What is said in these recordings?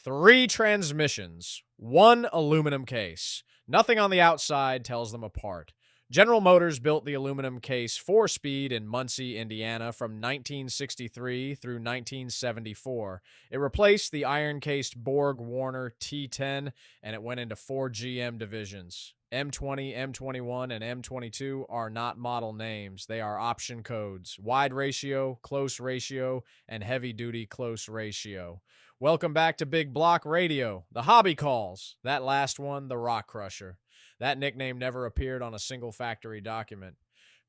3 transmissions, 1 aluminum case. Nothing on the outside tells them apart. General Motors built the aluminum case 4-speed in Muncie, Indiana from 1963 through 1974. It replaced the iron-cased Borg Warner T10, and it went into 4 GM divisions. M20, M21, and M22 are not model names. They are option codes: wide ratio, close ratio, and heavy-duty close ratio. Welcome back to Big Block Radio, the hobby calls. That last one, the Rock Crusher. That nickname never appeared on a single factory document.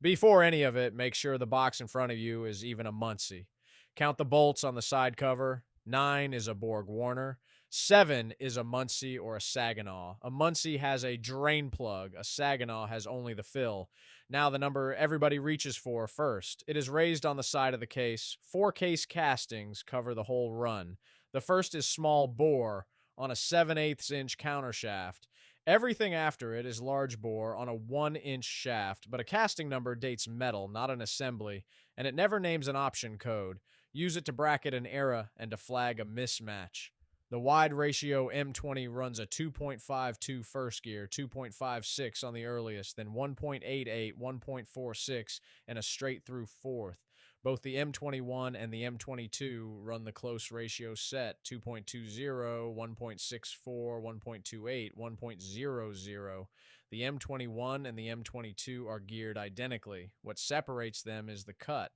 Before any of it, make sure the box in front of you is even a Muncie. Count the bolts on the side cover. 9 is a Borg Warner. 7 is a Muncie or a Saginaw. A Muncie has a drain plug. A Saginaw has only the fill. Now the number everybody reaches for first. It is raised on the side of the case. 4 case castings cover the whole run. The first is small bore on a 7/8 inch countershaft. Everything after it is large bore on a 1-inch shaft, but a casting number dates metal, not an assembly, and it never names an option code. Use it to bracket an error and to flag a mismatch. The wide ratio M20 runs a 2.52 first gear, 2.56 on the earliest, then 1.88, 1.46, and a straight through fourth. Both the M21 and the M22 run the close ratio set 2.20, 1.64, 1.28, 1.00. The M21 and the M22 are geared identically. What separates them is the cut.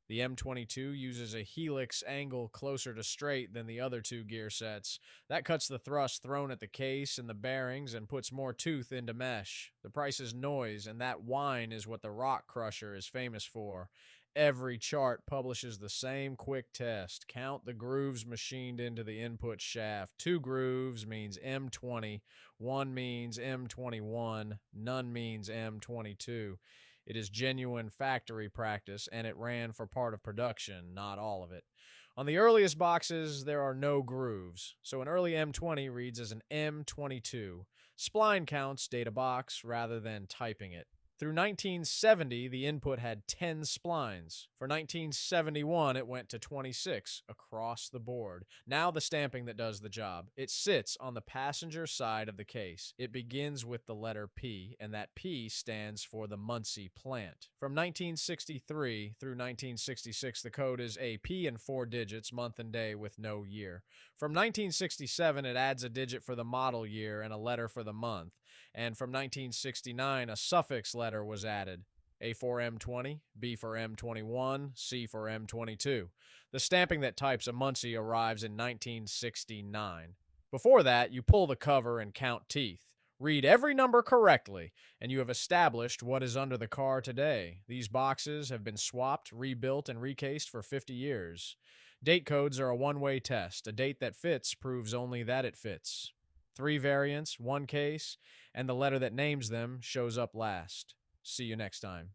The M22 uses a helix angle closer to straight than the other 2 gear sets. That cuts the thrust thrown at the case and the bearings and puts more tooth into mesh. The price is noise, and that whine is what the Rock Crusher is famous for. Every chart publishes the same quick test. Count the grooves machined into the input shaft. 2 grooves means M20, 1 means M21, none means M22. It is genuine factory practice, and it ran for part of production, not all of it. On the earliest boxes, there are no grooves, so an early M20 reads as an M22. Spline counts date a box rather than typing it. Through 1970, the input had 10 splines. For 1971, it went to 26 across the board. Now the stamping that does the job. It sits on the passenger side of the case. It begins with the letter P, and that P stands for the Muncie plant. From 1963 through 1966, the code is a P and 4 digits, month and day with no year. From 1967, it adds a digit for the model year and a letter for the month. And from 1969, a suffix letter was added. A for M20, B for M21, C for M22. The stamping that types a Muncie arrives in 1969. Before that, you pull the cover and count teeth. Read every number correctly, and you have established what is under the car today. These boxes have been swapped, rebuilt, and recased for 50 years. Date codes are a one-way test. A date that fits proves only that it fits. 3 variants, 1 case, and the letter that names them shows up last. See you next time.